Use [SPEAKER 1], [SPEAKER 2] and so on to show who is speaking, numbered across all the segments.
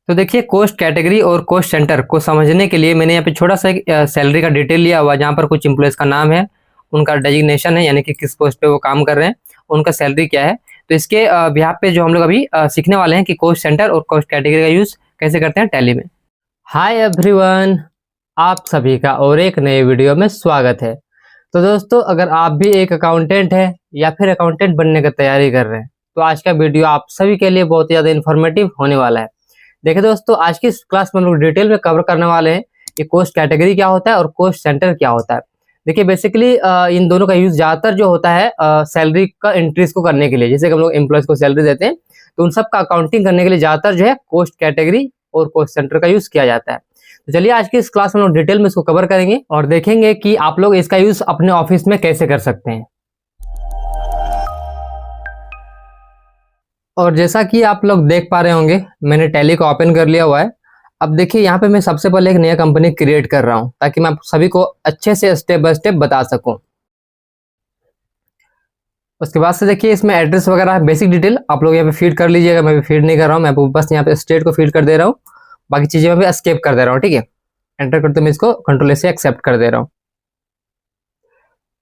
[SPEAKER 1] तो देखिए cost category और कोस्ट सेंटर को समझने के लिए मैंने यहाँ पे छोटा सा एक सैलरी का डिटेल लिया हुआ है, जहाँ पर कुछ एम्प्लॉयज़ का नाम है, उनका डेजिग्नेशन है यानी कि किस पोस्ट पे वो काम कर रहे हैं, उनका सैलरी क्या है। तो इसके बिहाफ पे जो हम लोग अभी सीखने वाले हैं कि कोस्ट सेंटर और कोस्ट कैटेगरी का यूज़ कैसे करते हैं टैली में। हाय एवरीवन, आप सभी का और एक नए वीडियो में स्वागत है। तो दोस्तों, अगर आप भी एक अकाउंटेंट है या फिर अकाउंटेंट बनने की तैयारी कर रहे हैं, तो आज का वीडियो आप सभी के लिए बहुत ही ज़्यादा इन्फॉर्मेटिव होने वाला है। देखिए दोस्तों, आज की इस क्लास में हम लोग डिटेल में कवर करने वाले हैं कि कोस्ट कैटेगरी क्या होता है और कोस्ट सेंटर क्या होता है। देखिए बेसिकली इन दोनों का यूज ज़्यादातर जो होता है सैलरी का इंक्रीज को करने के लिए। जैसे कि हम लोग एम्प्लॉयज़ को सैलरी देते हैं, तो उन सब का अकाउंटिंग करने के लिए ज़्यादातर जो है कोस्ट कैटेगरी और कोस्ट सेंटर का यूज किया जाता है। तो चलिए आज की इस क्लास में हम लोग डिटेल में इसको कवर करेंगे और देखेंगे कि आप लोग इसका यूज अपने ऑफिस में कैसे कर सकते हैं। और जैसा कि आप लोग देख पा रहे होंगे, मैंने टैली को ओपन कर लिया हुआ है। अब देखिए यहाँ पे मैं सबसे पहले एक नया कंपनी क्रिएट कर रहा हूँ ताकि मैं आप सभी को अच्छे से स्टेप बाय स्टेप बता सकूँ। उसके बाद से देखिए इसमें एड्रेस वगैरह बेसिक डिटेल आप लोग यहाँ पे फीड कर लीजिएगा। मैं भी फीड नहीं कर रहा हूँ, मैं बस यहाँ पे स्टेट को फीड कर दे रहा हूँ, बाकी चीजें मैं भी एस्केप कर दे रहा हूँ। ठीक है, एंटर करते मैं इसको कंट्रोल ए से एक्सेप्ट कर दे रहा हूँ।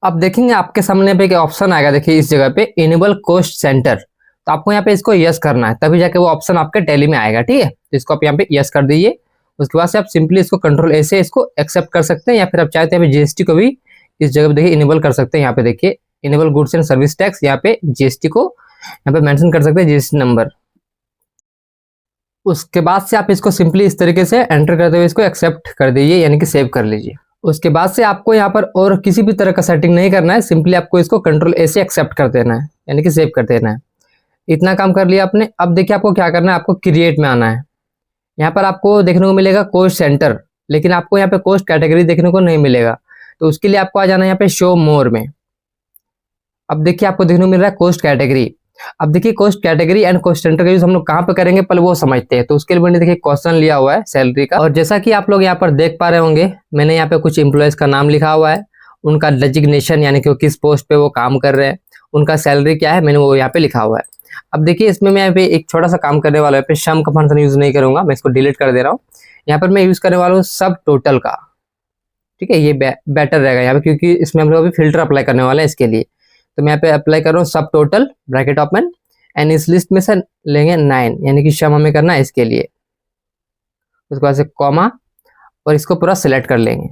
[SPEAKER 1] अब देखेंगे आपके सामने पे एक ऑप्शन आएगा, देखिए इस जगह पे इनेबल कोस्ट सेंटर। तो आपको यहाँ पे इसको यस करना है, तभी जाके वो ऑप्शन आपके टैली में आएगा। ठीक है, तो इसको आप यहाँ पे यस कर दीजिए। उसके बाद से आप सिंपली इसको कंट्रोल ए से इसको एक्सेप्ट कर सकते हैं, या फिर आप चाहते हैं जीएसटी को भी इस जगह पे देखिए इनेबल कर सकते हैं। यहाँ पे देखिए enable goods and service tax, यहाँ पे जीएसटी को यहाँ पे मेंशन कर सकते हैं, जीएसटी नंबर। उसके बाद से आप इसको सिंपली इस तरीके से एंटर करते हुए इसको एक्सेप्ट कर दीजिए, यानी कि सेव कर लीजिए। उसके बाद से आपको यहाँ पर और किसी भी तरह का सेटिंग नहीं करना है, सिंपली आपको इसको कंट्रोल ए से एक्सेप्ट कर देना है, यानी कि सेव कर देना है। इतना काम कर लिया आपने। अब देखिए आपको क्या करना है, आपको क्रिएट में आना है। यहाँ पर आपको देखने को मिलेगा कोस्ट सेंटर, लेकिन आपको यहाँ पे कोस्ट कैटेगरी देखने को नहीं मिलेगा। तो उसके लिए आपको आ जाना है यहाँ पे शो मोर में। अब देखिए आपको देखने को मिल रहा है कोस्ट कैटेगरी। अब देखिए cost category and cost centre का यूज हम लोग कहाँ पे करेंगे पहले वो समझते हैं। तो उसके लिए मैंने देखिए क्वेश्चन लिया हुआ है सैलरी का, और जैसा कि आप लोग यहाँ पर देख पा रहे होंगे, मैंने यहाँ पे कुछ एम्प्लॉयज का नाम लिखा हुआ है, उनका डेजिग्नेशन यानी कि किस पोस्ट पे वो काम कर रहे हैं, उनका सैलरी क्या है मैंने वो यहाँ पे लिखा हुआ है। अब देखिए इसमें मैं यहाँ पे एक छोटा सा काम करने वाला है, सम का फंक्शन यूज नहीं करूंगा, मैं इसको डिलीट कर दे रहा हूँ। यहाँ पर मैं यूज करने वाला हूँ सब टोटल का। ठीक है, ये बेटर रहेगा यहाँ पे, क्योंकि इसमें हम लोग अभी फिल्टर अप्लाई करने वाले हैं इसके लिए। तो मैं यहाँ पे अप्लाई कर रहा हूँ सब टोटल ब्रैकेट ओपन, एंड इस लिस्ट में से लेंगे 9, यानी कि सम हमें करना है इसके लिए। उसके बाद से कॉमा और इसको पूरा सिलेक्ट कर लेंगे।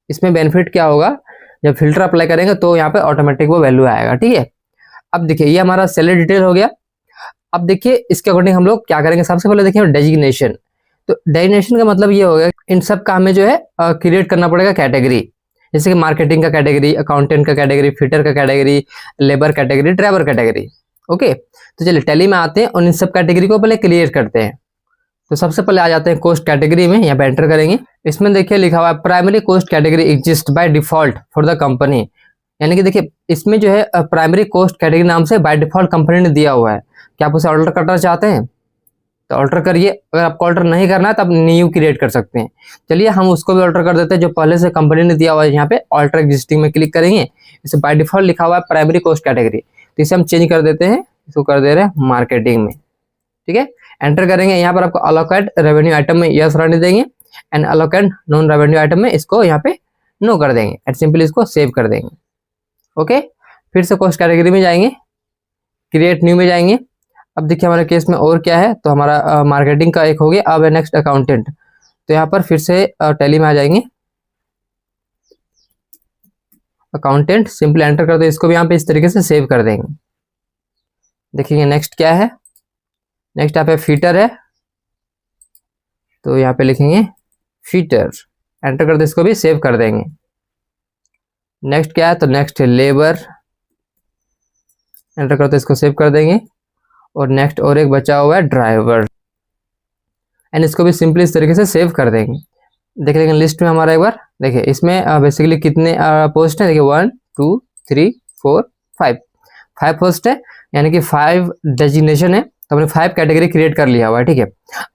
[SPEAKER 1] इसमें बेनिफिट क्या होगा, जब फिल्टर अप्लाई करेंगे तो यहाँ पे ऑटोमेटिक वो वैल्यू आएगा। ठीक है, अब देखिए ये हमारा सैलरी डिटेल हो गया। अब देखिए इसके अकॉर्डिंग हम लोग क्या करेंगे, सबसे पहले देखिए डेजिग्नेशन। तो डेजिग्नेशन का मतलब ये होगा इन सब का हमें जो है क्रिएट करना पड़ेगा कैटेगरी। जैसे कि मार्केटिंग का कैटेगरी, अकाउंटेंट का कैटेगरी, फिटर का category, labour category, driver category. Okay, तो चलिए टैली में आते हैं और इन सब कैटेगरी को पहले क्लियर करते हैं। तो सबसे पहले आ जाते हैं कोस्ट कैटेगरी में, यहाँ पे एंटर करेंगे। इसमें देखिए लिखा हुआ है primary cost category exist by default for the company, यानी कि देखिए इसमें जो है प्राइमरी कोस्ट कैटेगरी नाम से बाय डिफॉल्ट कंपनी ने दिया हुआ है। क्या आप उसे ऑल्टर करना चाहते हैं तो ऑल्टर करिए, अगर आपको ऑल्टर नहीं करना है तो आप न्यू क्रिएट कर सकते हैं। चलिए हम उसको भी ऑल्टर कर देते हैं, जो पहले से कंपनी ने दिया हुआ है। यहाँ पे ऑल्टर एग्जिस्टिंग में क्लिक करेंगे, इसे बाय डिफॉल्ट लिखा हुआ है प्राइमरी कोस्ट कैटेगरी, तो इसे हम चेंज कर देते हैं, इसको कर दे रहे हैं मार्केटिंग में। ठीक है, एंटर करेंगे। यहाँ पर आपको अलोकेट रेवेन्यू आइटम में यस रहने देंगे, and allocate non revenue item में इसको यहाँ पे नो कर देंगे, एंड सिंपली इसको सेव कर देंगे। ओके, फिर से कोस्ट कैटेगरी में जाएंगे, क्रिएट न्यू में जाएंगे। अब देखिए हमारे केस में और क्या है, तो हमारा मार्केटिंग का एक हो गया। अब है नेक्स्ट अकाउंटेंट, तो यहाँ पर फिर से टैली में आ जाएंगे, अकाउंटेंट सिंपली एंटर कर दे, इसको भी यहाँ पे इस तरीके से सेव कर देंगे। देखिए नेक्स्ट क्या है, नेक्स्ट यहाँ पे फीटर है, तो यहाँ पे लिखेंगे फीटर, एंटर कर दे, इसको भी सेव कर देंगे। नेक्स्ट क्या है, तो नेक्स्ट है लेबर, एंटर करते इसको सेव कर देंगे। और नेक्स्ट और एक बचा हुआ है ड्राइवर, एंड इसको भी सिंपली इस तरीके से सेव कर देंगे। देख लेंगे लिस्ट में हमारा एक बार, देखिए इसमें बेसिकली कितने पोस्ट है, देखिए 1 2 3 4 5 पोस्ट है, यानी कि 5 डेजिग्नेशन है। तो हमने 5 कैटेगरी क्रिएट कर लिया हुआ है। ठीक है,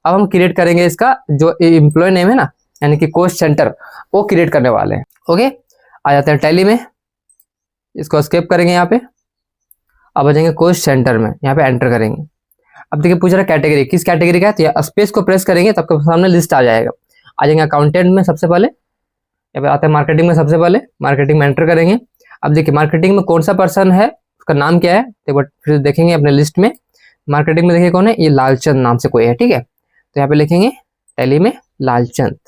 [SPEAKER 1] अब हम क्रिएट करेंगे इसका जो एम्प्लॉय नेम है ना, यानी कि कोस्ट सेंटर, वो क्रिएट करने वाले हैं। ओके, आ जाते हैं टैली में, इसको एस्केप करेंगे यहाँ पे। अब आ जाएंगे कोस्ट सेंटर में, यहाँ पे एंटर करेंगे। अब देखिए पूछ रहा है कैटेगरी, किस कैटेगरी का है, तो स्पेस को प्रेस करेंगे तो आपके सामने लिस्ट आ जाएगा। आ जाएंगे अकाउंटेंट में सबसे पहले, या फिर आता है मार्केटिंग में, सबसे पहले मार्केटिंग में एंटर करेंगे। अब देखिए मार्केटिंग में कौन सा पर्सन है, उसका नाम क्या है, तो एक बार फिर देखेंगे अपने लिस्ट में। मार्केटिंग में देखिए कौन है, ये लालचंद नाम से कोई है, ठीक है। तो यहाँ पे लिखेंगे टैली में लालचंद,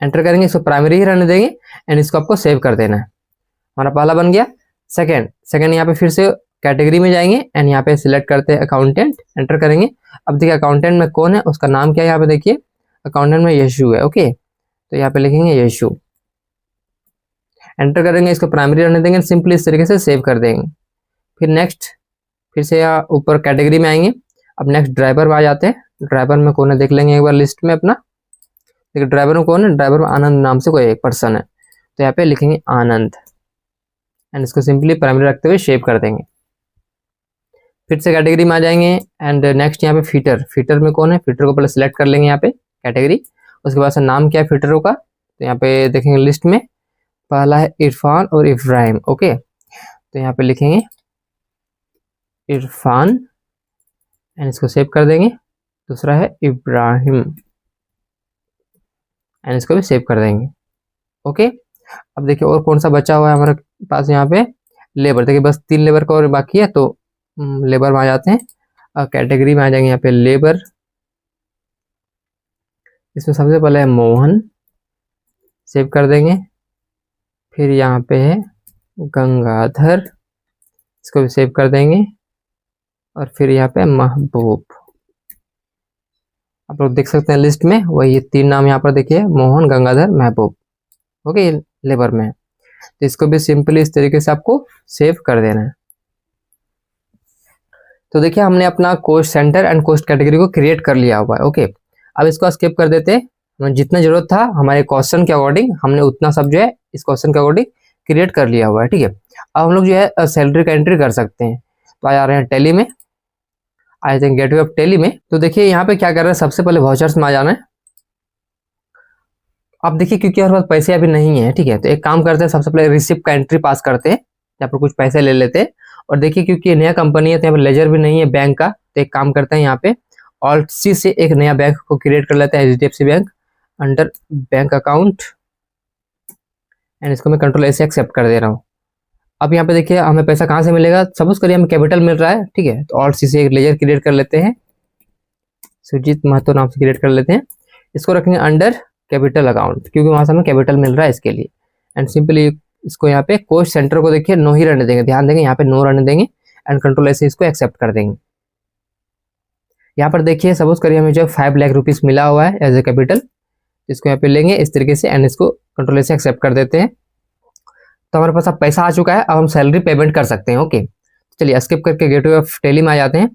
[SPEAKER 1] एंटर करेंगे, इसको प्राइमरी ही रहने देंगे एंड इसको आपको सेव कर देना है। हमारा पहला बन गया। सेकंड यहाँ पे फिर से कैटेगरी में जाएंगे एंड यहाँ पे सिलेक्ट करते हैं अकाउंटेंट, एंटर करेंगे। अब देखिए अकाउंटेंट में कौन है, उसका नाम क्या है, यहाँ पे देखिए अकाउंटेंट में यशु है, ओके। तो यहाँ पे लिखेंगे यशु, एंटर करेंगे, इसको प्राइमरी रहने देंगे, सिंपली इस तरीके से सेव कर देंगे। फिर नेक्स्ट, फिर से यहाँ ऊपर कैटेगरी में आएंगे। अब नेक्स्ट ड्राइवर में आ जाते हैं। ड्राइवर में कौन है देख लेंगे एक बार लिस्ट में अपना। देखिए ड्राइवर में कौन है, ड्राइवर में आनंद नाम से कोई एक पर्सन है, तो यहाँ पे लिखेंगे आनंद एंड इसको सिंपली प्राइमरी रखते हुए सेव कर देंगे। फिर से कैटेगरी में आ जाएंगे एंड नेक्स्ट यहाँ पे फीटर में कौन है, फीटर को पहले सिलेक्ट कर लेंगे यहाँ पे कैटेगरी। उसके बाद से नाम क्या है फीटरों का, तो यहाँ पे देखेंगे लिस्ट में पहला है इरफान और इब्राहिम, ओके। तो यहाँ पे लिखेंगे इरफान एंड इसको सेव कर देंगे। दूसरा है इब्राहिम एंड इसको भी सेव कर देंगे, ओके। अब देखिए और कौन सा बचा हुआ है हमारे पास, यहाँ पे लेबर। देखिए बस 3 लेबर का और बाकी है, तो लेबर में आ जाते हैं। कैटेगरी में आ जाएंगे यहाँ पे लेबर। इसमें सबसे पहले है मोहन, सेव कर देंगे। फिर यहाँ पे है गंगाधर, इसको भी सेव कर देंगे। और फिर यहाँ पे महबूब, आप लोग देख सकते हैं लिस्ट में वही ये 3 नाम यहाँ पर देखिए, मोहन, गंगाधर, महबूब, ओके। ये लेबर में है, तो इसको भी सिंपली इस तरीके से आपको सेव कर देना है। तो देखिए हमने अपना cost centre and cost category को क्रिएट कर लिया हुआ है, ओके। अब इसको स्किप कर देते हैं। जितना जरूरत था हमारे क्वेश्चन के अकॉर्डिंग हमने उतना सब जो है इस क्वेश्चन के अकॉर्डिंग क्रिएट कर लिया हुआ है, ठीक है। अब हम लोग जो है सैलरी का एंट्री कर सकते हैं। तो आ जा रहे हैं टैली में, I think gateway of tally में। तो देखिए यहाँ पे क्या कर रहे हैं, सबसे पहले वाउचर्स में आ जाना है। अब देखिए क्योंकि हमारे पास पैसे अभी नहीं है, ठीक है, तो एक काम करते हैं, सबसे पहले रिसिप्ट का एंट्री पास करते हैं, यहाँ पर कुछ पैसे ले लेते हैं। और देखिए क्योंकि नया कंपनी है तो यहाँ पर लेजर भी नहीं है बैंक का, तो एक काम करते हैं, यहाँ पे ऑल्ट सी से एक नया बैंक को क्रिएट कर लेते हैं, HDFC bank, under bank account and इसको मैं कंट्रोल ऐसे एक्सेप्ट कर दे रहा हूँ। अब यहाँ पे देखिए हमें पैसा कहाँ से मिलेगा, सपोज करिए हमें कैपिटल मिल रहा है, ठीक है, तो ऑल्ट सी से एक लेजर क्रिएट कर लेते हैं, सुजीत महतो नाम से क्रिएट कर लेते हैं। इसको रखेंगे अंडर कैपिटल अकाउंट, क्योंकि वहां से हमें कैपिटल मिल रहा है इसके लिए। एंड सिंपली इसको यहाँ पे कोस्ट सेंटर को देखिए नो ही रहने देंगे, ध्यान देंगे यहाँ पे नो रहने देंगे एंड कंट्रोल ऐसे इसको एक्सेप्ट कर देंगे। यहाँ पर देखिए सपोज करिए हमें जो 5 लाख रुपीज मिला हुआ है एज ए कैपिटल, इसको यहाँ पे लेंगे इस तरीके से एंड इसको कंट्रोल ऐसे एक्सेप्ट कर देते हैं। तो हमारे पास अब पैसा आ चुका है, अब हम सैलरी पेमेंट कर सकते हैं, ओके। चलिए स्किप करके गेटवे ऑफ टैली में आ जाते हैं।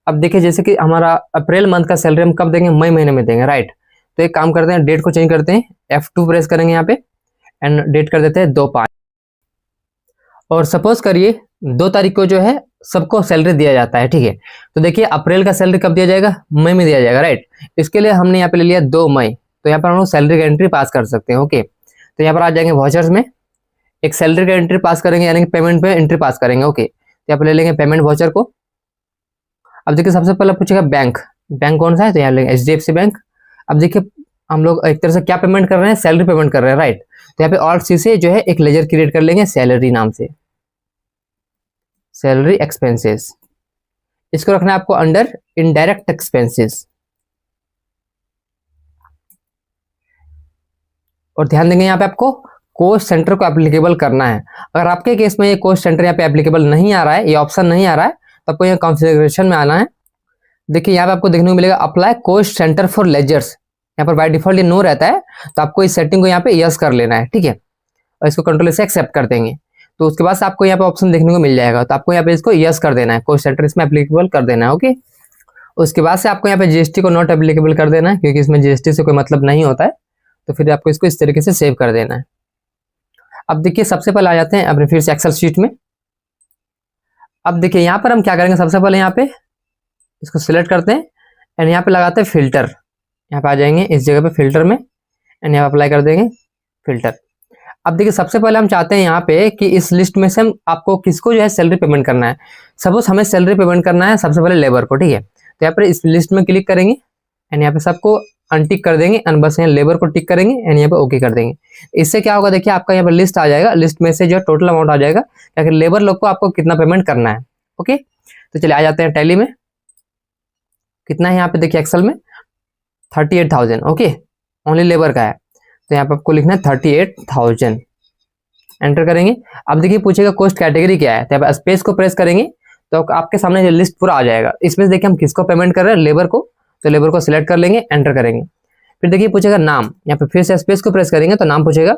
[SPEAKER 1] अब देखिए जैसे कि हमारा अप्रैल मंथ का सैलरी हम कब देंगे, मई महीने में देंगे, राइट। तो एक काम करते हैं, डेट को चेंज करते हैं, F2 प्रेस करेंगे यहाँ पे एंड डेट कर देते हैं 2/5। और सपोज करिए 2 तारीख को जो है सबको सैलरी दिया जाता है, ठीक है। तो देखिए अप्रैल का सैलरी कब दिया जाएगा, मई में दिया जाएगा, राइट। इसके लिए हमने यहाँ पे ले लिया 2 मई, तो यहाँ पर हम लोग सैलरी का एंट्री पास कर सकते हैं, ओके। तो यहाँ पर आ जाएंगे वाउचर्स में, एक सैलरी का एंट्री पास करेंगे, यानी कि पेमेंट पे एंट्री पास करेंगे, ओके। तो यहाँ पर ले लेंगे पेमेंट वाउचर को। अब देखिए सबसे पहले पूछेगा बैंक कौन सा है, तो यहाँ लेंगे HDFC बैंक। अब देखिए हम लोग एक तरह से क्या पेमेंट कर रहे हैं, सैलरी पेमेंट कर रहे हैं, राइट। तो यहाँ पे ऑल्ट सी से जो है एक लेजर क्रिएट कर लेंगे सैलरी नाम से, सैलरी एक्सपेंसेस। इसको रखना है आपको अंडर इनडायरेक्ट एक्सपेंसेस। और ध्यान देंगे यहाँ पे आपको कोस्ट सेंटर को एप्लीकेबल करना है। अगर आपके केस में ये कोस्ट सेंटर यहाँ पे एप्लीकेबल नहीं आ रहा है, ये ऑप्शन नहीं आ रहा है, तो आपको यहाँ कॉन्फ़िगरेशन में आना है। देखिए यहाँ पे आपको देखने को मिलेगा apply cost centre for ledgers, यहाँ पर बाय डिफॉल्ट ये नो रहता है, तो आपको इस सेटिंग को यहाँ पे यस कर लेना है, ठीक है। और इसको कंट्रोल से एक्सेप्ट कर देंगे, तो उसके बाद आपको यहाँ पे ऑप्शन देखने को मिल जाएगा, तो आपको यहाँ पे इसको यस कर देना है, कोस्ट सेंटर इसमें एप्लीकेबल कर देना है, ओके। उसके बाद से आपको यहाँ पे GST को नॉट एप्लीकेबल कर देना है, क्योंकि इसमें GST से कोई मतलब नहीं होता है, तो फिर आपको इसको इस तरीके से सेव कर देना है। अब देखिए सबसे पहले आ जाते हैं अपने फिर से एक्सेल शीट में। अब देखिए यहाँ पर हम क्या करेंगे, सबसे पहले यहाँ पे इसको सिलेक्ट करते हैं एंड यहाँ पे लगाते हैं फिल्टर। यहाँ पे आ जाएंगे इस जगह पे फिल्टर में एंड यहाँ पे अप्लाई कर देंगे फिल्टर। अब देखिए सबसे पहले हम चाहते हैं यहाँ पे कि इस लिस्ट में से हम आपको किसको जो है सैलरी पेमेंट करना है। सपोज हमें सैलरी पेमेंट करना है सबसे पहले लेबर को, ठीक है। तो यहाँ पर इस लिस्ट में क्लिक करेंगे एंड यहाँ पे सबको अनटिक कर देंगे एंड बस यहाँ लेबर को टिक करेंगे एंड यहाँ पे ओके कर देंगे। इससे क्या होगा, देखिए आपका यहाँ पर लिस्ट आ जाएगा, लिस्ट में से जो टोटल अमाउंट आ जाएगा कि लेबर लोग को आपको कितना पेमेंट करना है। ओके, तो चलिए आ जाते हैं टैली में। कितना है यहाँ पे देखिए एक्सेल में 38,000। ओके, ओनली लेबर का है, तो यहाँ पे आपको लिखना है 38,000, एंटर करेंगे। अब देखिए पूछेगा कॉस्ट कैटेगरी क्या है, तो यहाँ पे स्पेस को प्रेस करेंगे तो आपके सामने जो लिस्ट पूरा आ जाएगा। इसमें देखिए हम किसको पेमेंट कर रहे हैं, लेबर को, तो लेबर को सिलेक्ट कर लेंगे, एंटर करेंगे। फिर देखिए पूछेगा नाम, यहाँ पे फिर से स्पेस को प्रेस करेंगे तो नाम पूछेगा।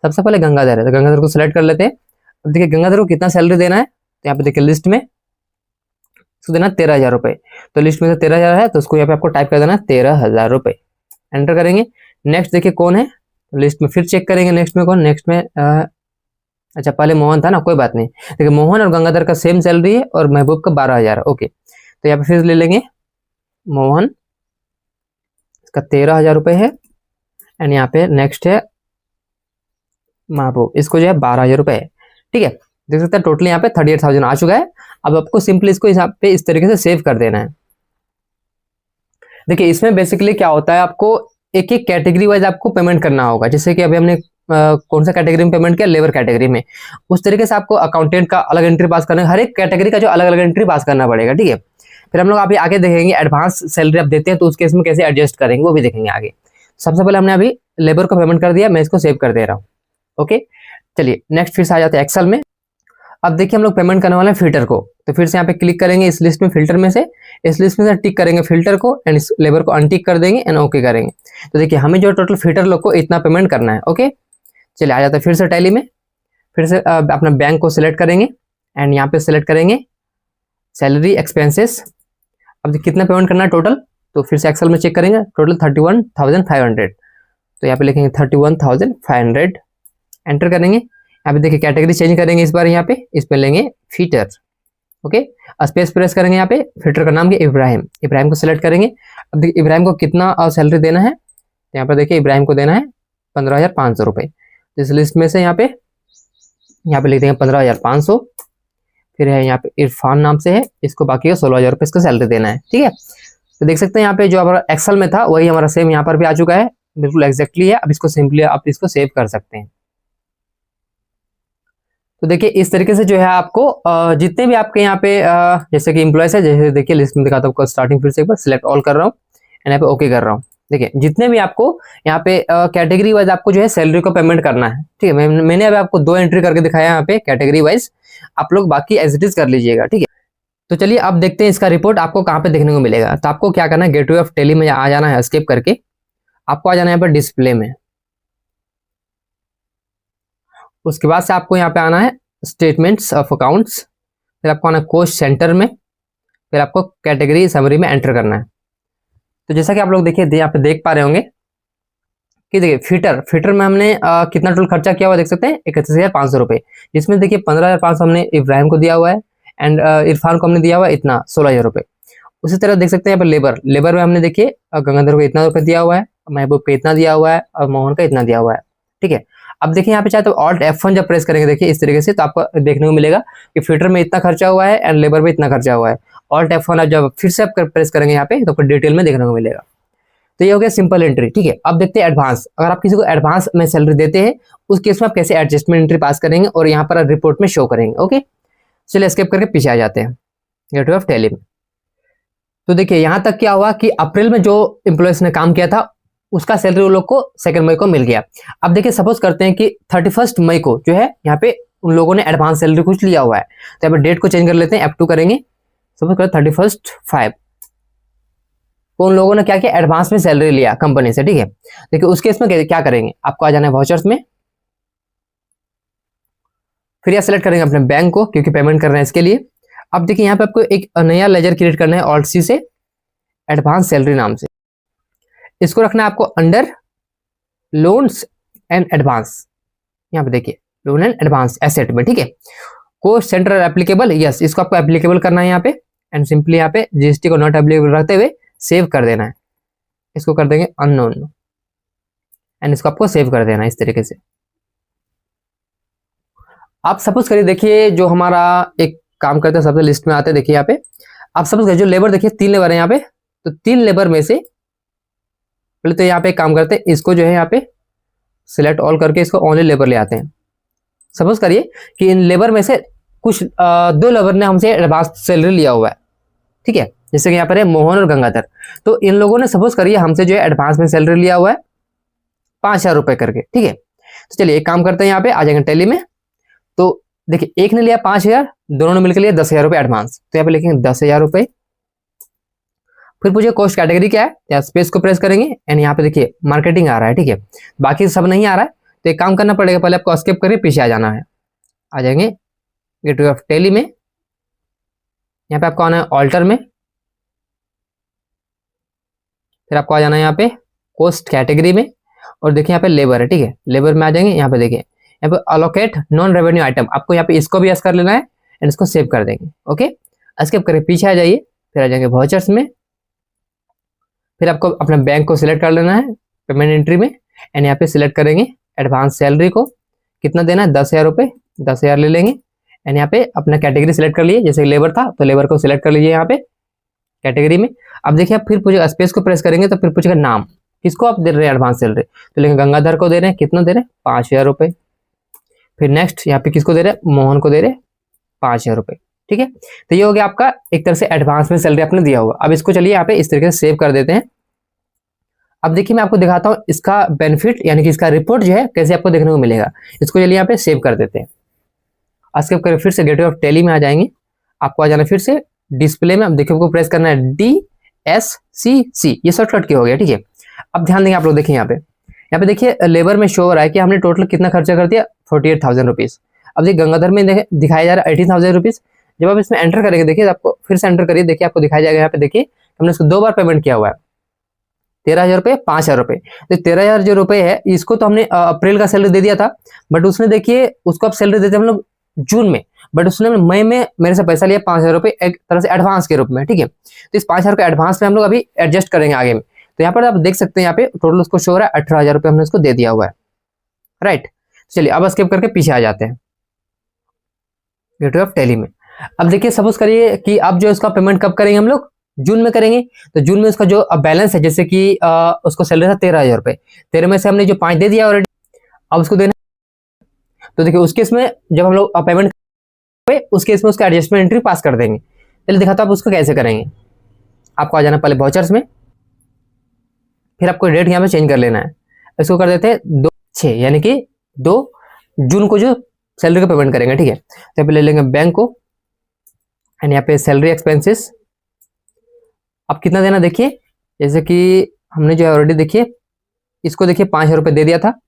[SPEAKER 1] सबसे पहले गंगाधर है तो गंगाधर को सिलेक्ट कर लेते हैं। अब देखिए गंगाधर को कितना सैलरी देना है, तो यहाँ पे देखिए लिस्ट में उसको देना 13,000 रुपये। तो लिस्ट में से 13,000 है तो उसको यहाँ पे आपको टाइप कर देना 13,000 रुपये, एंटर करेंगे। नेक्स्ट देखिए कौन है, लिस्ट में फिर चेक करेंगे नेक्स्ट में कौन, नेक्स्ट में अच्छा पहले मोहन था ना, कोई बात नहीं। देखिए मोहन और गंगाधर का सेम सैलरी है और महबूब का 12,000 है। ओके, तो यहाँ पे फिर ले लेंगे मोहन, इसका 13,000 रुपये है एंड यहाँ पे नेक्स्ट है महबूब, इसको जो है 12,000 रुपये है। ठीक है, देख सकते हैं टोटल यहाँ पे 38,000 आ चुका है। अब आपको सिंपली इसको यहाँ पे इस तरीके से सेव कर देना है। देखिए इसमें बेसिकली क्या होता है, आपको एक एक कैटेगरी वाइज आपको पेमेंट करना होगा। जैसे कि अभी हमने कौन सा कैटेगरी में पेमेंट किया, लेबर कैटेगरी में, उस तरीके से आपको अकाउंटेंट का अलग एंट्री पास करना है, हर एक कैटेगरी का जो अलग अलग एंट्री पास करना पड़ेगा। ठीक है, फिर हम लोग अभी आगे देखेंगे एडवांस सैलरी आप देते हैं तो उस केस में कैसे एडजस्ट करेंगे वो भी देखेंगे आगे। सबसे पहले हमने अभी लेबर को पेमेंट कर दिया, मैं इसको सेव कर दे रहा हूँ। ओके, चलिए नेक्स्ट फिर से आ जाते हैं एक्सेल में। अब देखिए हम लोग पेमेंट करने वाले हैं फिल्टर को, तो फिर से यहाँ पे क्लिक करेंगे इस लिस्ट में, फिल्टर में से, इस लिस्ट में से टिक करेंगे फिल्टर को एंड इस लेबर को अनटिक कर देंगे एंड ओके करेंगे। तो देखिए हमें जो टोटल फिल्टर लोग को इतना पेमेंट करना है। ओके, चलिए आ जाता है फिर से टैली में। फिर से अपना बैंक को सिलेक्ट करेंगे एंड यहाँ पे सिलेक्ट करेंगे सैलरी एक्सपेंसेस। अब कितना पेमेंट करना है टोटल, तो फिर से एक्सेल में चेक करेंगे, टोटल 31,500। तो यहाँ पे लिखेंगे 31,500, एंटर करेंगे। यहाँ पे देखिए कैटेगरी चेंज करेंगे इस बार, यहाँ पे इस पे लेंगे फीटर। ओके, स्पेस प्रेस करेंगे, यहाँ पे फिल्टर का नाम क्या, इब्राहिम, इब्राहिम को सिलेक्ट करेंगे। अब देखिए इब्राहिम को कितना सैलरी देना है, यहाँ पर देखिए इब्राहिम को देना है 15,500 रुपये। इस लिस्ट में से यहाँ पे लिख देंगे 15,500। फिर है यहाँ पे इरफान नाम से है, इसको बाकी का 16,000 रुपये इसको सैलरी देना है। ठीक है, तो देख सकते हैं यहाँ पे जो हमारा एक्सेल में था वही हमारा सेम यहाँ पर भी आ चुका है, बिल्कुल एग्जैक्टली है। अब इसको सिंपली आप इसको सेव कर सकते हैं। तो देखिए इस तरीके से जो है आपको जितने भी आपके यहाँ पे जैसे कि एम्प्लॉयज है, जैसे देखिए लिस्ट में दिखाता हूँ, स्टार्टिंग फिर से एक बार सिलेक्ट ऑल कर रहा हूँ एंड यहाँ पे ओके कर रहा हूँ। देखिए जितने भी आपको यहाँ पे कैटेगरी वाइज आपको जो है सैलरी को पेमेंट करना है। ठीक है, मैंने अभी आपको 2 एंट्री करके दिखाया यहाँ पे कैटेगरी वाइज, आप लोग बाकी एज इट इज कर लीजिएगा। ठीक है, तो चलिए अब देखते हैं इसका रिपोर्ट आपको कहाँ पे देखने को मिलेगा। तो आपको क्या करना है, गेटवे ऑफ टैली में आ जाना है, स्किप करके आपको आ जाना है यहाँ पर डिस्प्ले में। उसके बाद से आपको यहाँ पे आना है स्टेटमेंट्स ऑफ अकाउंट्स, फिर आपको आना कॉस्ट सेंटर में, फिर आपको कैटेगरी समरी में एंटर करना है। तो जैसा कि आप लोग देखिए यहाँ पे देख पा रहे होंगे कि देखिए फिटर में हमने कितना टोटल खर्चा किया हुआ देख सकते हैं 31,500 रुपये, जिसमें देखिए 15,500 हमने इब्राहिम को दिया हुआ है एंड इरफान को हमने दिया हुआ है इतना 16,000 रुपये। उसी तरह देख सकते हैं यहाँ पर लेबर में हमने देखिए गंगाधर को इतना रुपये दिया हुआ है, महबूब को इतना दिया हुआ है और मोहन का इतना दिया हुआ है। ठीक है, अब देखिए यहाँ पे चाहे तो Alt F1 जब प्रेस करेंगे देखिए इस तरीके से, तो आपको देखने को मिलेगा कि फिटर में इतना खर्चा हुआ है एंड लेबर में इतना खर्चा हुआ है। Alt F1 आप जब फिर से आप प्रेस करेंगे यहाँ पे तो आपको डिटेल में देखने को मिलेगा। तो ये हो गया सिंपल एंट्री। ठीक है, अब देखते हैं एडवांस। अगर आप किसी को एडवांस में सैलरी देते हैं उस केस में आप कैसे एडजस्टमेंट एंट्री पास करेंगे और यहाँ पर रिपोर्ट में शो करेंगे। ओके, चलिए स्किप करके पीछे आ जाते हैं गेटवे ऑफ टैली में। तो देखिए यहाँ तक क्या हुआ कि अप्रैल में जो एम्प्लॉयज ने काम किया था उसका सैलरी उन लोग को 2 मई को मिल गया। अब देखिए सपोज करते हैं कि 31 मई को जो है यहाँ पे उन लोगों ने एडवांस सैलरी कुछ लिया हुआ है, तो यहाँ पे डेट को चेंज कर लेते हैं, F2 करेंगे। सपोज करते 31/5 को उन लोगों ने क्या किया, एडवांस में सैलरी लिया कंपनी से। ठीक है, देखिए उस केस में क्या करेंगे, आपको आ जाना है वाउचर्स में, फिर यह सेलेक्ट करेंगे अपने बैंक को क्योंकि पेमेंट कर रहे हैं इसके लिए। अब देखिए यहाँ पे आपको एक नया लेजर क्रिएट करना है Alt C से, एडवांस सैलरी नाम से, इसको रखना है आपको अंडर लोन्स एंड एडवांस। यहाँ पे देखिए लोन एंड एडवांस एसेट में। ठीक है, कोस्ट सेंटर एप्लीकेबल, यस इसको आपको एप्लीकेबल करना है यहाँ पे एंड सिंपली यहाँ पे जीएसटी को नॉट एप्लीकेबल रखते हुए सेव कर देना है। इसको कर देंगे अननोन एंड इसको आपको सेव कर देना है इस तरीके से। आप सपोज करिए, देखिए जो हमारा एक काम करते हैं सबसे लिस्ट में आते हैं, देखिए यहाँ पे आप सपोज करिए जो लेबर, देखिए 3 लेबर है यहाँ पे, तो 3 लेबर में से पहले तो यहाँ पे एक काम करते हैं, इसको जो है यहाँ पे सिलेक्ट ऑल करके इसको ओनली लेबर ले आते हैं। सपोज करिए कि इन लेबर में से कुछ 2 लेबर ने हमसे एडवांस सैलरी लिया हुआ है, ठीक है, जैसे कि यहाँ पर है मोहन और गंगाधर। तो इन लोगों ने सपोज करिए हमसे जो है एडवांस में सैलरी लिया हुआ है 5,000 रुपए करके, ठीक है। तो चलिए एक काम करते हैं, यहाँ पे आ जाएंगे टैली में। तो देखिए एक ने लिया 5,000, दोनों ने मिलकर लिया 10,000 रुपए एडवांस, तो यहाँ पे लिखेंगे 10,000 रुपए। फिर पूछे कॉस्ट कैटेगरी क्या है, या स्पेस को प्रेस करेंगे एंड यहाँ पे देखिए मार्केटिंग आ रहा है, ठीक है, बाकी सब नहीं आ रहा है। तो एक काम करना पड़ेगा, पहले आपको स्किप करके पीछे आ जाना है, आ जाएंगे गेटवे ऑफ टैली में। यहाँ पे आपको आना है ऑल्टर में, फिर आपको आ जाना है यहाँ पे कॉस्ट कैटेगरी में, और देखिए यहाँ पे लेबर है, ठीक है, लेबर में आ जाएंगे। यहाँ पे देखिए यहाँ पे अलोकेट नॉन रेवेन्यू आइटम, आपको यहाँ पे इसको भी यस कर लेना है एंड इसको सेव कर देंगे। ओके, स्किप करके पीछे आ जाइए, फिर आ जाएंगे वाउचर्स में। फिर आपको अपना बैंक को सिलेक्ट कर लेना है पेमेंट एंट्री में एंड यहाँ पे सिलेक्ट करेंगे एडवांस सैलरी को कितना देना है, 10,000 रुपए, 10,000 ले लेंगे एंड यहाँ पे अपना कैटेगरी सिलेक्ट कर लिए, जैसे लेबर था तो लेबर को सिलेक्ट कर लीजिए यहाँ पे कैटेगरी में। अब देखिए आप फिर पूछेगा, स्पेस को प्रेस करेंगे तो फिर पूछेगा नाम, किसको आप दे रहे हैं एडवांस सैलरी, तो लेकिन गंगाधर को दे रहे हैं, कितना दे रहे हैं 5,000 रुपए। फिर नेक्स्ट यहाँ पे किसको दे रहे हैं, मोहन को दे रहे हैं 5,000 रुपए, ठीक है। तो ये हो गया आपका एक तरह से एडवांस में सैलरी आपने दिया हुआ। अब इसको चलिए यहाँ पे इस तरीके से सेव कर देते हैं। अब देखिए मैं आपको दिखाता हूँ इसका बेनिफिट, यानी कि इसका रिपोर्ट जो है कैसे आपको देखने को मिलेगा। इसको चलिए यहाँ पे सेव कर देते हैं। स्किप करके फिर से गेटवे ऑफ टैली में आ जाएंगे, आपको आ जाना फिर से डिस्प्ले में। अब देखिए आपको प्रेस करना है DSCC, ये शॉर्टकट की हो गया, ठीक है। अब ध्यान देंगे आप लोग, देखिए यहाँ पे देखिए लेबर में शो हो रहा है कि हमने टोटल कितना खर्चा कर दिया, 48,000 रुपीज। अब देखिए गंगाधर में दिखाया जा रहा है 18,000 रुपीज। जब आप इसमें एंटर करेंगे, देखिए आपको फिर से एंटर करिए, देखिए आपको दिखाया जाएगा यहाँ पे, देखिए हमने इसको 2 बार पेमेंट किया हुआ है, 13,000 रुपए, 5,000 रुपए। तो 13,000 जो रुपए है इसको तो हमने अप्रैल का सैलरी दे दिया था, बट उसने देखिए उसको अब सैलरी देते हम लोग जून में, बट उसने मई में मेरे से पैसा लिया 5,000 रुपए एक तरह से एडवांस के रूप में, ठीक है। तो इस 5,000 रुपए एडवांस में हम लोग अभी एडजस्ट करेंगे आगे में। तो यहाँ पर आप देख सकते हैं यहाँ पे टोटल उसको शो हो रहा है 18,000 रुपए हमने उसको दे दिया हुआ है, राइट। चलिए अब स्किप करके पीछे आ जाते हैं गेटवे ऑफ टैली में। अब देखिए सपोज करिए कि अब जो इसका पेमेंट कब करेंगे हम लोग, जून में करेंगे। तो जून में उसका जो बैलेंस है, जैसे कि उसको सैलरी था 13,000 रुपए, 13 में से हमने जो 5 दे दिया ऑलरेडी, अब उसको देना। तो देखिए उसके इसमें जब हम लोग पेमेंट उसके इसमें उसका एडजस्टमेंट एंट्री पास कर देंगे। चलिए दिखाता हूं आप उसको कैसे करेंगे। आपको आ जाना पहले वाउचर्स में, फिर आपको डेट यहाँ पे चेंज कर लेना है, इसको कर देते हैं 2/6, यानी कि 2 जून को जो सैलरी का पेमेंट करेंगे, ठीक है। तो यहाँ पे ले लेंगे बैंक को एंड यहाँ पे सैलरी एक्सपेंसेस, अब कितना देना देखिए, जैसे कि हमने जो है ऑलरेडी देखिए इसको देखिए 5,000 रुपए दे दिया था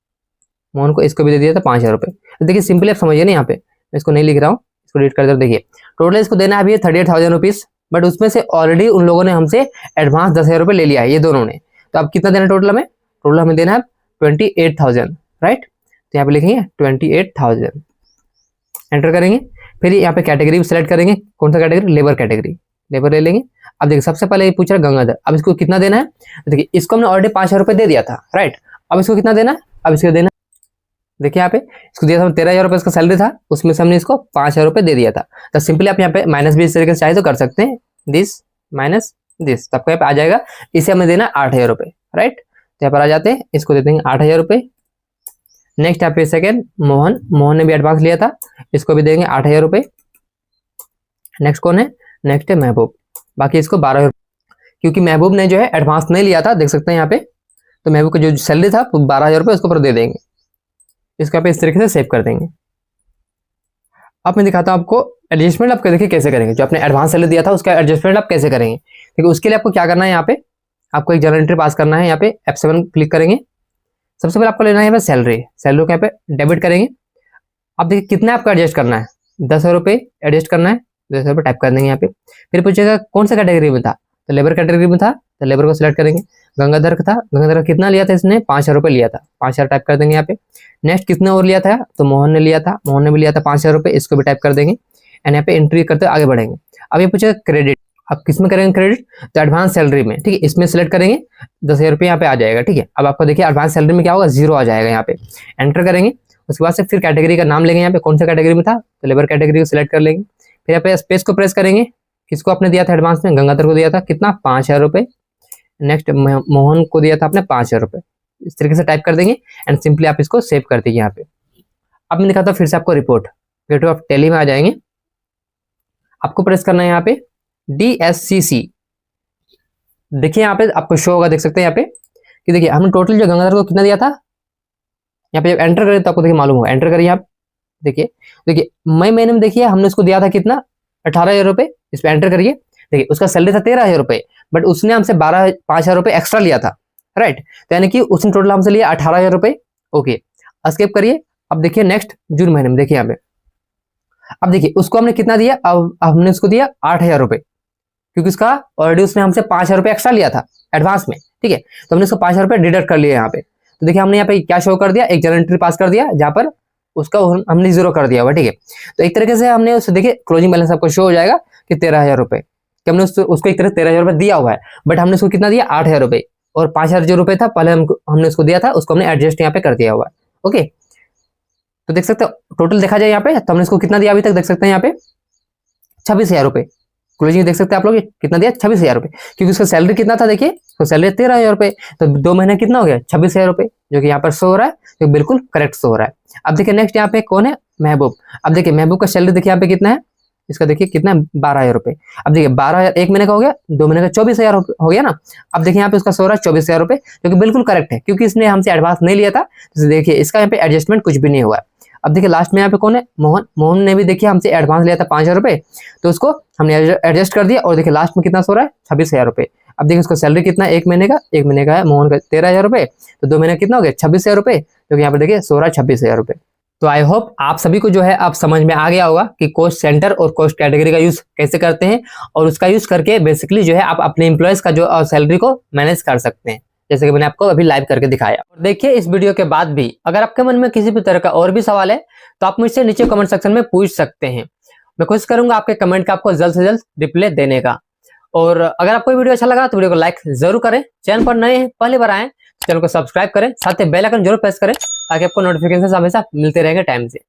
[SPEAKER 1] मोहन को, इसको भी दे दिया था 5,000 रुपए। तो देखिए सिंपली आप समझिए ना, यहाँ पे मैं इसको नहीं लिख रहा हूँ, इसको डिलीट कर दो। देखिए टोटल इसको देना है अभी 38,000 रुपीज, बट उसमें से ऑलरेडी उन लोगों ने हमसे एडवांस 10,000 रुपए ले लिया है, ये दोनों ने। तो अब कितना देना टोटल हमें, टोटल हमें देना है 28,000, राइट। तो यहाँ पे लिखेंगे 28,000, एंटर करेंगे। फिर यहाँ पे कैटेगरी सेलेक्ट करेंगे, कौन सा कैटेगरी, लेबर कैटेगरी, लेबर ले लेंगे। अब देखिए सबसे पहले ये पूछ रहा है गंगाधर, अब इसको कितना देना है। तो देखिए इसको हमने ऑलरेडी 5,000 रुपए दे दिया था, राइट। अब इसको कितना देना है, अब इसको देना, देखिए यहाँ पे इसको दिया था 13,000 रुपए इसका सैलरी था, उसमें से हमने इसको 5,000 रुपए दे दिया था। तो सिंपली आप यहाँ पे माइनस भी इस तरीके से चाहे तो कर सकते हैं, दिस माइनस दिस, तो आपको यहाँ पे आ जाएगा। इसे हमें देना 8,000 रुपए, राइट। तो यहाँ पर आ जाते हैं, इसको दे देंगे 8,000 रुपए। नेक्स्ट यहाँ पे सेकेंड मोहन ने भी एडवांस लिया था, इसको भी देंगे 8,000 रुपए। नेक्स्ट कौन है, नेक्स्ट है महबूब, बाकी इसको 12,000 रुपए, क्योंकि महबूब ने जो है एडवांस नहीं लिया था, देख सकते हैं यहाँ पे। तो महबूब का जो सैलरी था 12,000 रुपए उसको ऊपर दे देंगे, इसको यहाँ पे इस तरीके से सेव कर देंगे। अब मैं दिखाता हूँ आपको एडजस्टमेंट आप देखिए कैसे करेंगे, जो आपने एडवांस सैलरी दिया था उसका एडजस्टमेंट आप कैसे करेंगे। देखिए उसके लिए आपको क्या करना है, यहाँ पे आपको एक जर्नल एंट्री पास करना है। यहाँ पे F7 क्लिक करेंगे, सबसे पहले आपको लेना है यहाँ पे सैलरी को यहाँ पे डेबिट करेंगे। अब देखिए कितना आपको एडजस्ट करना है, 10,000 रुपए एडजस्ट करना है, 10,000 रुपए टाइप कर देंगे यहाँ पे। फिर पूछेगा कौन सा कैटेगरी में था, तो लेबर कैटेगरी में था, तो लेबर को सिलेक्ट करेंगे। गंगाधर का था, गंगाधर का कितना लिया था इसने, 5,000 रुपए लिया था, 5,000 टाइप कर देंगे यहाँ पे। नेक्स्ट कितने और लिया था, तो मोहन ने लिया था, मोहन ने भी लिया था 5,000 रुपए, इसको भी टाइप कर देंगे एंड यहाँ पे एंट्री करते आगे बढ़ेंगे। अब ये पूछेगा क्रेडिट, आप किस में करेंगे क्रेडिट, तो एडवांस सैलरी में, ठीक है, इसमें सिलेक्ट करेंगे, 10,000 रुपये यहाँ पे आ जाएगा, ठीक है। अब आपको देखिए एडवांस सैलरी में क्या होगा, 0 आ जाएगा, यहाँ पे एंटर करेंगे। उसके बाद से फिर कैटेगरी का नाम लेंगे, यहाँ पे कौन सा कैटेगरी में था तो लेबर कैटेगरी को सिलेक्ट कर लेंगे। फिर यहाँ पे स्पेस को प्रेस करेंगे, किसको आपने दिया था एडवांस में, गंगाधर को दिया था कितना 5000 रुपये। नेक्स्ट मोहन को दिया था आपने 5000 रुपये। इस तरीके से टाइप कर देंगे एंड सिंपली आप इसको सेव कर दीजिए यहाँ पे। अब मैं दिखाता हूँ फिर से आपको रिपोर्ट, गेट ऑफ टैली में आ जाएंगे, आपको प्रेस करना है यहाँ पे DSCC। देखिए यहाँ पे आपको शो होगा, देख सकते हैं यहाँ पे कि देखिए हमने टोटल जो गंगाधर को कितना दिया था, यहाँ पे जब एंटर करें तो आपको देखिए मालूम होगा। एंटर करिए आप, देखिए मई महीने में देखिए हमने उसको दिया था कितना 18,000 रुपये। इस पर एंटर करिए, देखिए उसका सैलरी था 13,000 रुपये, बट उसने हमसे 5,000 रुपये एक्स्ट्रा लिया था, राइट। तो यानी कि उसने टोटल हमसे लिया 18,000 रुपये। ओके, एस्केप करिए। अब देखिए नेक्स्ट जून महीने में देखिए यहाँ पे, अब देखिए उसको हमने कितना दिया, अब हमने उसको दिया 8,000 रुपये, क्योंकि उसका ऑलरेडी उसने हमसे 5,000 रुपये एक्स्ट्रा लिया था एडवांस में, ठीक है। तो हमने उसको 5,000 रुपये डिडक्ट कर लिया यहाँ पे। तो देखिए हमने यहाँ पे क्या शो कर दिया, एक जनरल एंट्री पास कर दिया जहाँ पर उसका हमने 0 कर दिया हुआ, ठीक है। तो एक तरीके से हमने उससे देखिए क्लोजिंग बैलेंस आपको शो हो जाएगा कि 13,000 रुपये, कि हमने उसको एक तरह 13,000 रुपये दिया हुआ है, बट हमने उसको कितना दिया 8,000 रुपये, और 5,000 जो रुपये था पहले हमने उसको दिया था उसको हमने एडजस्ट यहाँ पे कर दिया हुआ है। ओके, तो देख सकते हो टोटल देखा जाए यहाँ पे तो हमने इसको कितना दिया अभी तक, देख सकते हैं यहाँ पे 26,000 रुपये क्लोजिंग, देख सकते हैं आप लोग कितना दिया 26,000 रुपये, क्योंकि उसका सैलरी कितना था देखिए, तो सैलरी 13,000 रुपये, तो 2 महीने कितना हो गया 26,000 रुपये, जो कि यहाँ पर शो हो रहा है, जो बिल्कुल करेक्ट शो हो रहा है। अब देखिए नेक्स्ट यहाँ पे कौन है, महबूब। अब देखिए महबूब का सैलरी देखिए यहाँ पे कितना है, इसका देखिए कितना है 12,000 रुपये। अब देखिए 12,000 एक महीने का हो गया, 2 महीने का 24,000 हो गया ना। अब देखिए यहाँ पे उसका शो हो रहा है 24,000 रुपये, जो कि बिल्कुल करेक्ट है, क्योंकि इसने हमसे एडवांस नहीं लिया था। तो देखिए इसका यहाँ पे एडजस्टमेंट कुछ भी नहीं हुआ है। अब देखिए लास्ट में यहाँ पे कौन है, मोहन ने भी देखिए हमसे एडवांस लिया था 5,000 रुपये, तो उसको हमने एडजस्ट कर दिया, और देखिए लास्ट में कितना सो रहा है 26,000 रुपये। अब देखिए उसका सैलरी कितना है, एक महीने का है मोहन का 13,000 रुपये, तो 2 महीने कितना हो गया 26,000 रुपये, जो कि यहाँ पे देखिए सो रहा है 26,000 रुपये। तो आई होप आप सभी को जो है आप समझ में आ गया होगा कि कॉस्ट सेंटर और कॉस्ट कैटेगरी का यूज कैसे करते हैं, और उसका यूज करके बेसिकली जो है आप अपने एम्प्लॉयज का जो सैलरी को मैनेज कर सकते हैं, जैसे कि मैंने आपको अभी लाइव करके दिखाया। और देखिए इस वीडियो के बाद भी अगर आपके मन में किसी भी तरह का और भी सवाल है तो आप मुझसे नीचे कमेंट सेक्शन में पूछ सकते हैं। मैं कोशिश करूंगा आपके कमेंट का आपको जल्द से जल्द रिप्लाई देने का। और अगर आपको वीडियो अच्छा लगा तो वीडियो को लाइक जरूर करें, चैनल पर नए हैं पहली बार आए चैनल को सब्सक्राइब करें, साथ ही बेल आइकन जरूर प्रेस करें ताकि आपको नोटिफिकेशन हमेशा मिलते रहेंगे टाइम से।